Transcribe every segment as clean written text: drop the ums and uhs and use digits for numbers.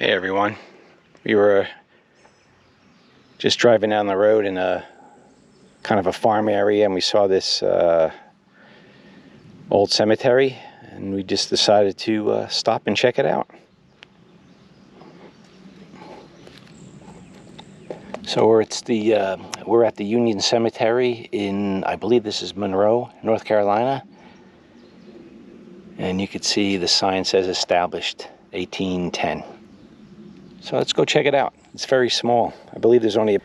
Hey everyone, we were just driving down the road in a kind of a farm area, and we saw this old cemetery, and we just decided to stop and check it out. So we're at the Union Cemetery in, I believe this is Monroe, North Carolina, and you can see the sign says established 1810. So let's go check it out. It's very small. I believe there's only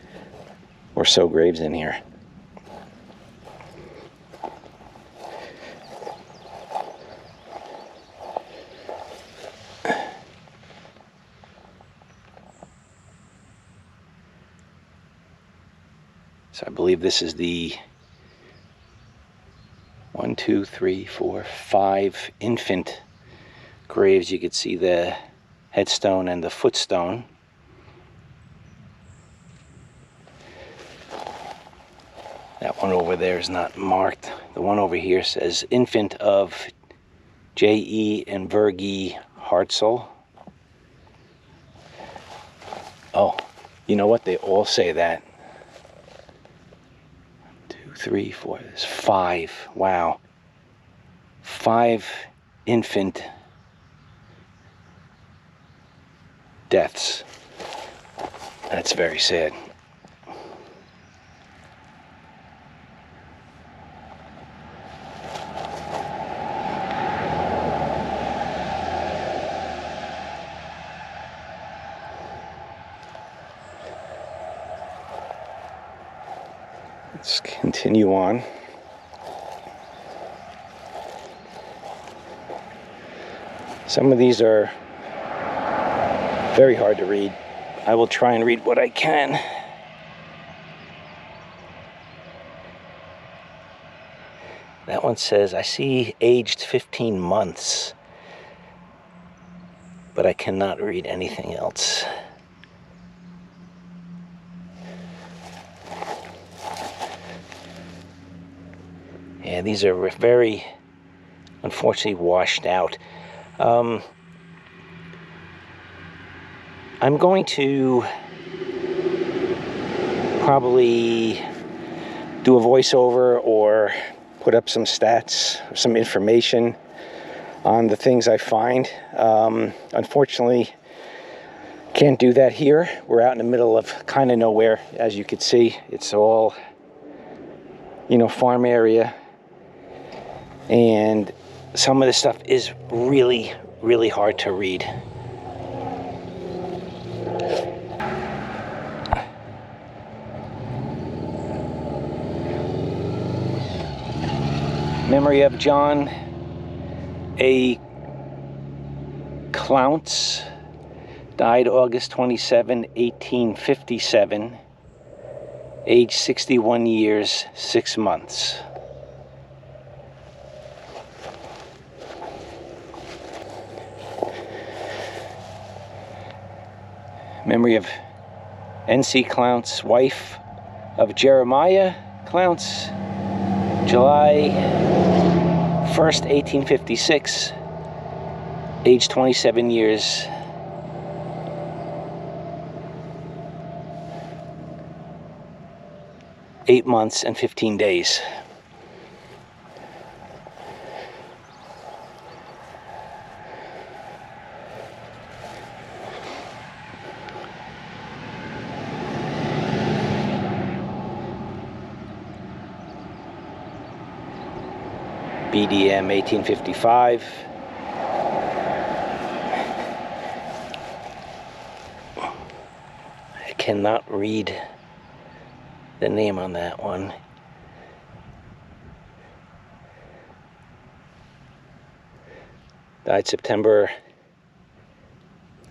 or so graves in here. So I believe this is the 1, 2, 3, 4, 5 infant graves. You could see the headstone and the footstone. That one over there is not marked. The one over here says infant of J.E. and Virgie Hartzell. Oh, you know what? They all say that. 2, 3, 4, there's 5. Wow. 5 infant deaths. That's very sad. Let's continue on. Some of these are very hard to read. I will try and read what I can. That one says, I see aged 15 months, but I cannot read anything else. Yeah, these are very, unfortunately, washed out. I'm going to probably do a voiceover or put up some stats, some information on the things I find. Unfortunately, can't do that here. We're out in the middle of kind of nowhere, as you can see. It's all, farm area. And some of this stuff is really, really hard to read. Memory of John A. Clounce, died August 27, 1857, age 61 years, 6 months. Memory of N.C. Clounce, wife of Jeremiah Clounce, July 1st, 1856, age 27 years. Eight months and 15 days. BDM 1855. I cannot read the name on that one. Died September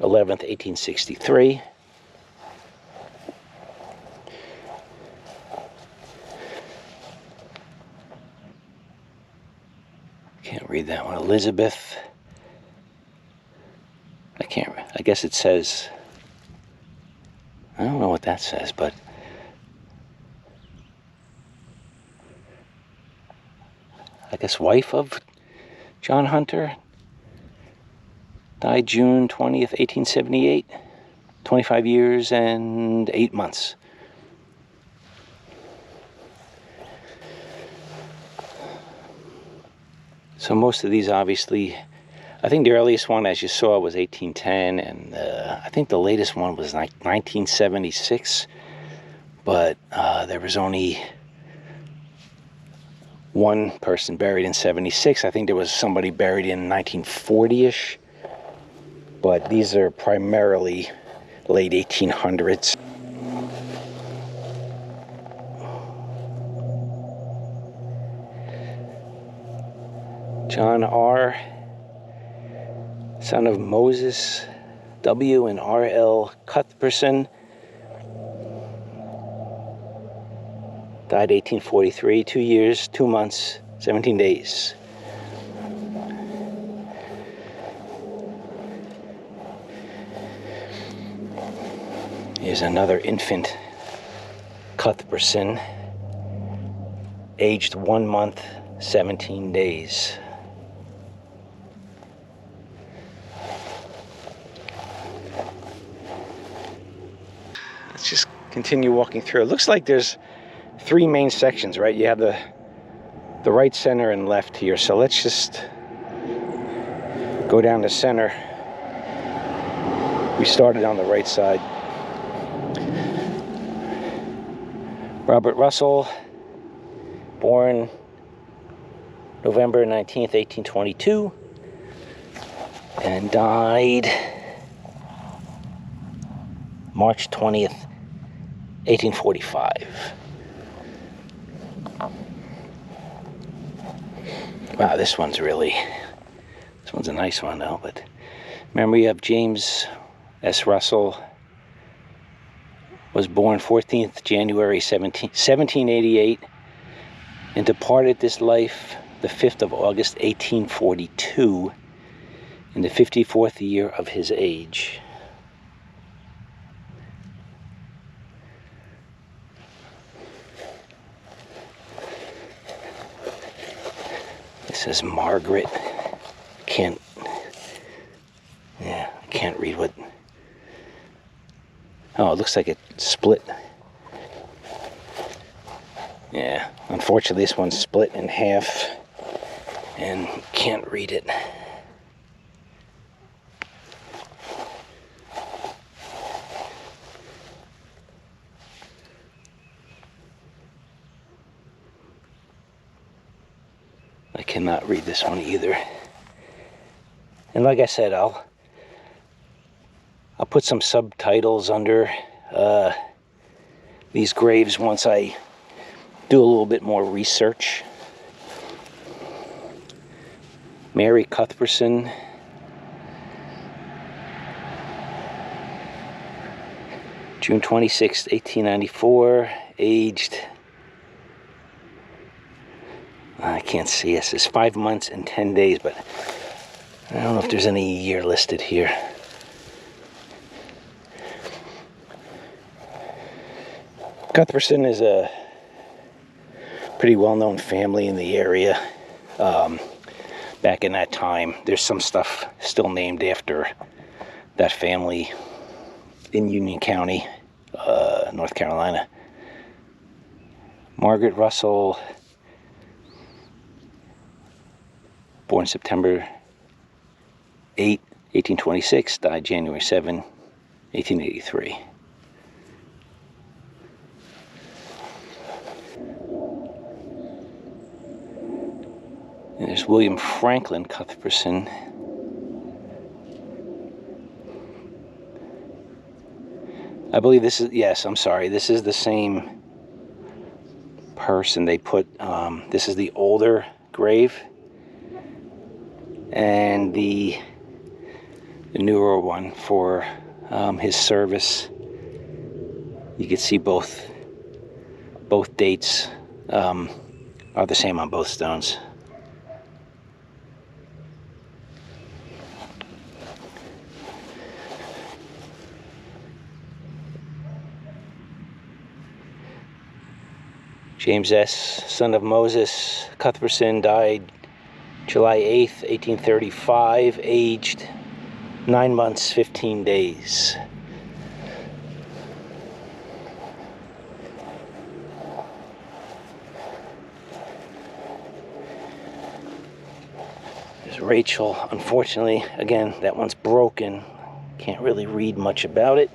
11th, 1863. Can't read that one. Elizabeth. I guess it says, I don't know what that says, but I guess wife of John Hunter. Died June 20th, 1878. 25 years and 8 months. So most of these, obviously, I think the earliest one, as you saw, was 1810, and I think the latest one was like 1976, but there was only one person buried in 76. I think there was somebody buried in 1940-ish, but these are primarily late 1800s. John R., son of Moses W. and R.L. Cuthbertson, died 1843, 2 years, 2 months, 17 days. Here's another infant Cuthbertson, aged 1 month, 17 days. Let's just continue walking through. It looks like there's 3 main sections, right? You have the right, center, and left here. So let's just go down the center. We started on the right side. Robert Russell, born November 19th, 1822, and died March 20th, 1845. Wow, this one's a nice one though, but memory of James S. Russell, was born 14th January 1788 and departed this life the 5th of August 1842 in the 54th year of his age. This is Margaret. I can't read what. Oh, it looks like it split. Yeah, unfortunately this one's split in half and can't read it. I cannot read this one either. And like I said, I'll put some subtitles under these graves once I do a little bit more research. Mary Cuthbertson, June 26, 1894, aged, I can't see, it says 5 months and 10 days, but I don't know if there's any year listed here. Cuthbertson is a pretty well-known family in the area. Back in that time, there's some stuff still named after that family in Union County, North Carolina. Margaret Russell, born September 8, 1826, died January 7, 1883. And there's William Franklin Cuthbertson. I believe this is, yes, I'm sorry, this is the same person. They put, this is the older grave, and the newer one for his service. You can see both dates are the same on both stones. James S., son of Moses Cuthbertson, died July 8th, 1835, aged 9 months, 15 days. There's Rachel. Unfortunately, again, that one's broken. Can't really read much about it.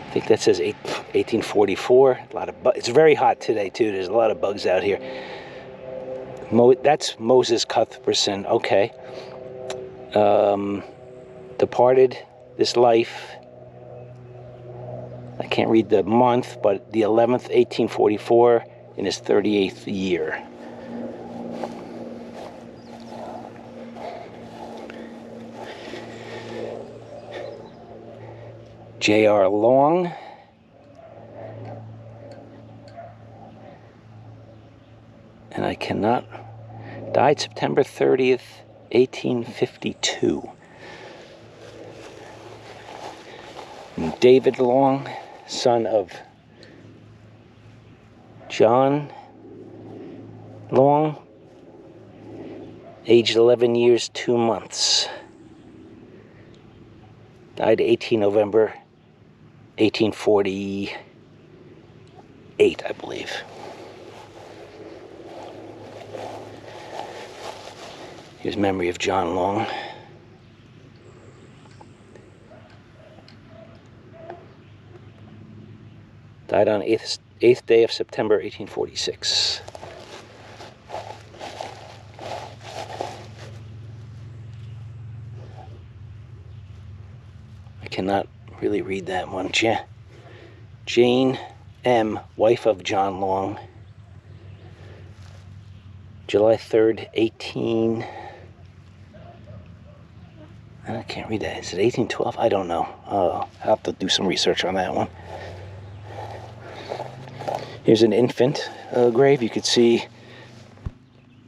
I think that says 1844. A lot of it's very hot today too. There's a lot of bugs out here. That's Moses Cuthbertson. Okay. Departed this life. I can't read the month, but the 11th, 1844, in his 38th year. J.R. Long. And I cannot... Died September 30th, 1852. And David Long, son of John Long, aged 11 years, 2 months. Died 18 November, 1848, I believe. Here's memory of John Long. Died on 8th day of September, 1846. I cannot really read that one. Jane M., wife of John Long. July 3rd, I can't read that. Is it 1812? I don't know. I'll have to do some research on that one. Here's an infant grave. You could see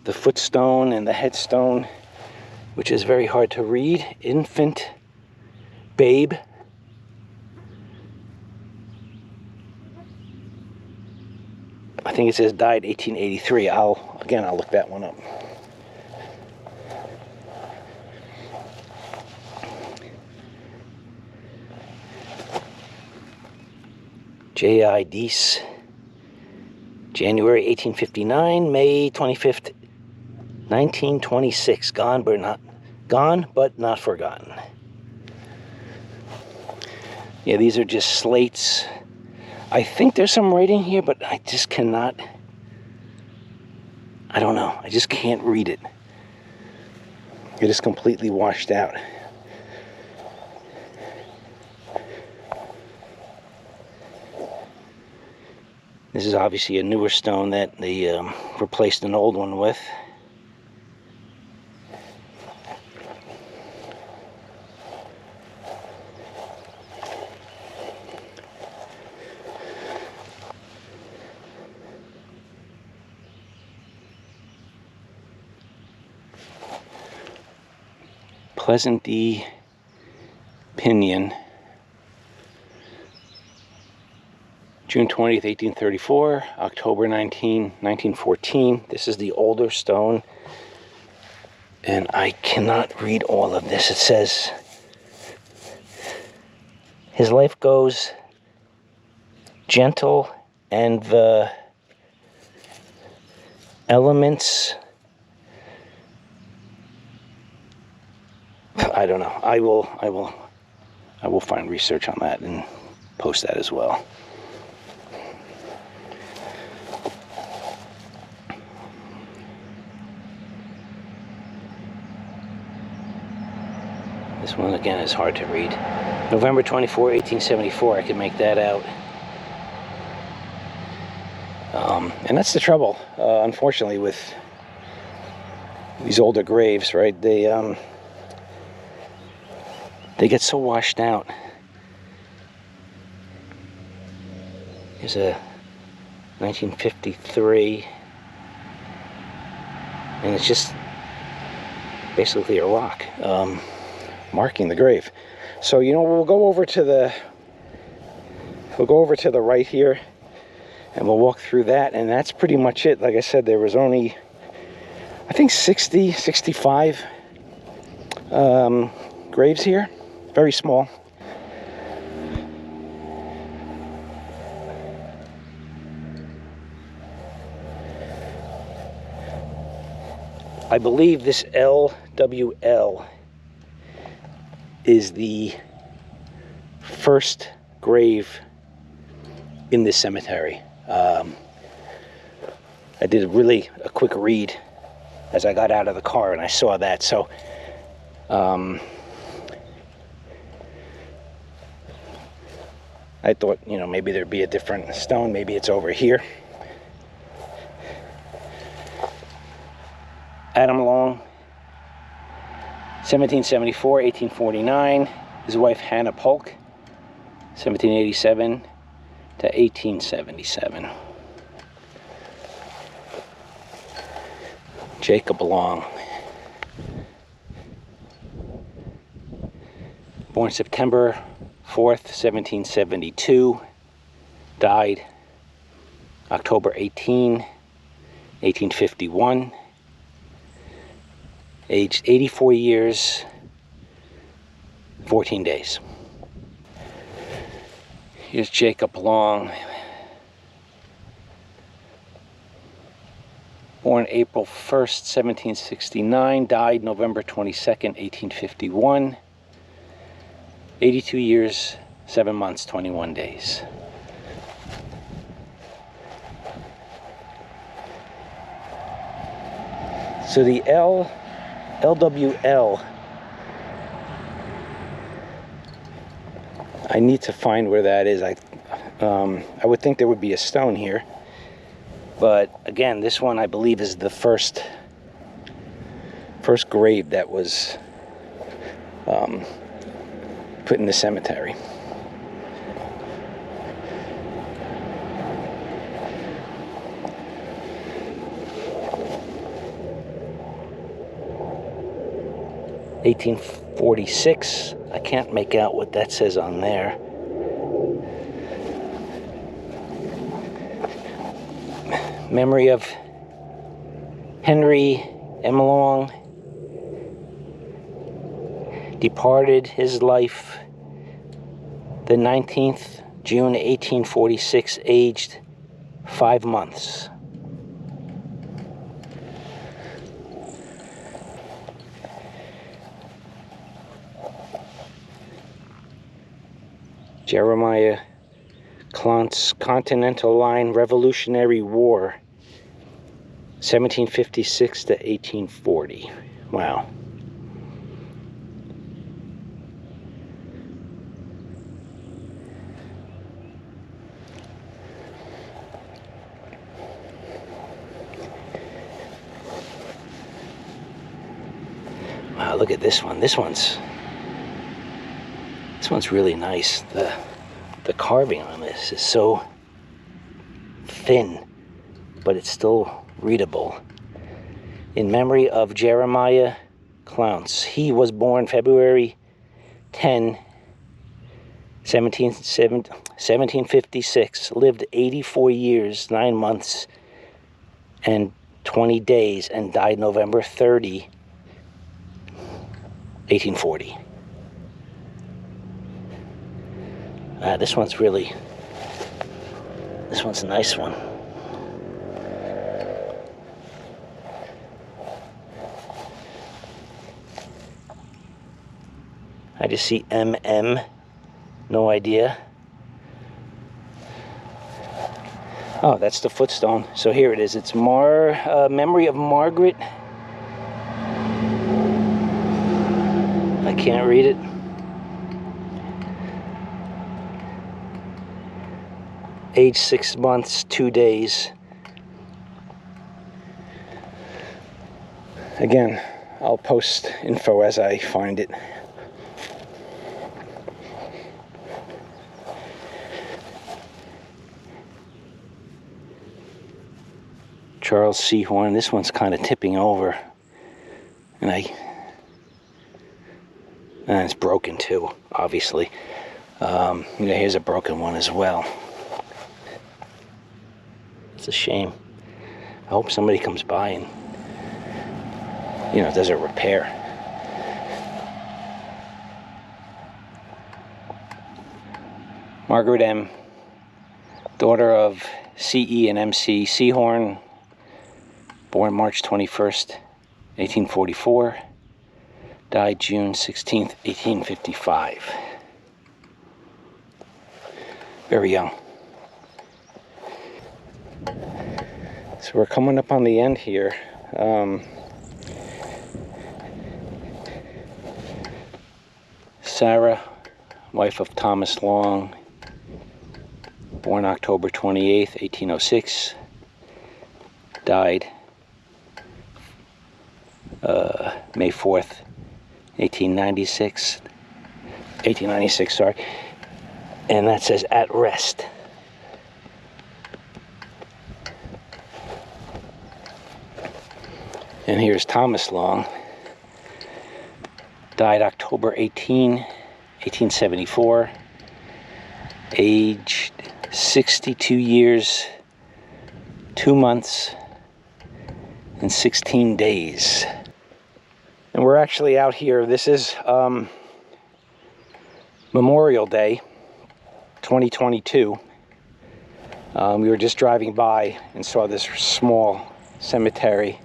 the footstone and the headstone, which is very hard to read. Infant, babe. I think it says died 1883. I'll look that one up. J.I. Deese, January 1859, May 25th, 1926. Gone but not forgotten. Yeah, these are just slates. I think there's some writing here, but I just cannot. I don't know. I just can't read it. It is completely washed out. This is obviously a newer stone that they replaced an old one with. Pleasant D. Pinion. June 20th, 1834, October 1914. This is the older stone, and I cannot read all of this. It says, his life goes gentle, and the elements, I don't know. I will find research on that and post that as well. This one, again, is hard to read. November 24, 1874, I can make that out. And that's the trouble, unfortunately, with these older graves, right? They get so washed out. Here's a 1953, and it's just basically a rock. Marking the grave. So, you know, we'll go over to the right here, and we'll walk through that, and that's pretty much it. Like I said, there was only I think 60, 65 graves here. Very small. I believe this LWL is the first grave in this cemetery. I did a quick read as I got out of the car and I saw that. So I thought, you know, maybe there'd be a different stone. Maybe it's over here. Adam Long, 1774, 1849. His wife Hannah Polk, 1787 to 1877. Jacob Long, born September 4th, 1772, died October 18, 1851. Aged 84 years, 14 days. Here's Jacob Long. Born April 1st, 1769, died November 22nd, 1851. 82 years, 7 months, 21 days. So the LWL, I need to find where that is. I would think there would be a stone here, but again, this one I believe is the first grave that was put in the cemetery. (1846). I can't make out what that says on there. Memory of Henry M. Long, departed his life the 19th June 1846, aged 5 months. Jeremiah Clont's Continental Line Revolutionary War, 1756 to 1840. Wow. Wow, look at this one. This one's really nice. The carving on this is so thin, but it's still readable. In memory of Jeremiah Clounce. He was born February 10, 1756, lived 84 years, 9 months, and 20 days, and died November 30, 1840. This one's a nice one. I just see MM, no idea. Oh, that's the footstone. So here it is. It's memory of Margaret. I can't read it. Age 6 months, 2 days. Again, I'll post info as I find it. Charles C. Horn. This one's kind of tipping over, and it's broken too, obviously. Here's a broken one as well. It's a shame. I hope somebody comes by and you know, does it repair? Margaret M., daughter of C.E. and M.C. Seahorn, born March 21st, 1844, died June 16th, 1855. Very young. So we're coming up on the end here. Sarah, wife of Thomas Long, born October 28th, 1806, died May 4th, 1896, sorry, and that says at rest. And here's Thomas Long, died October 18, 1874, aged 62 years, 2 months, and 16 days. And we're actually out here. This is Memorial Day 2022. We were just driving by and saw this small cemetery.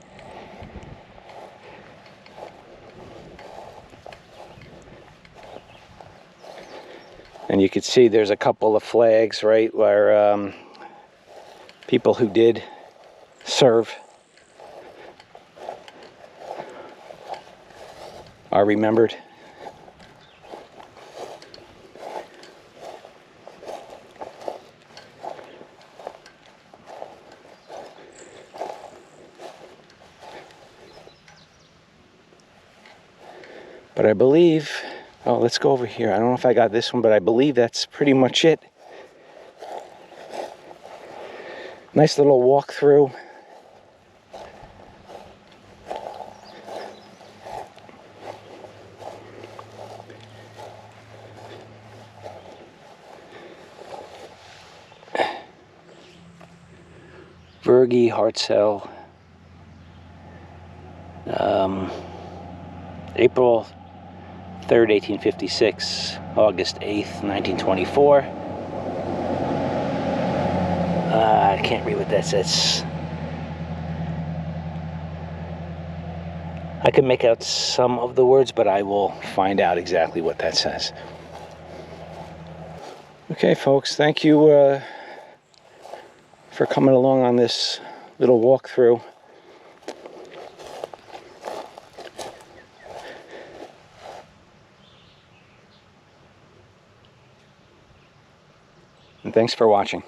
And you can see there's a couple of flags, right, where people who did serve are remembered. But I believe, oh, let's go over here. I don't know if I got this one, but I believe that's pretty much it. Nice little walkthrough. Vergy, Hartzell, April 3rd, 1856, August 8th, 1924. I can't read what that says. I can make out some of the words, but I will find out exactly what that says. Okay, folks, thank you for coming along on this little walkthrough. And thanks for watching.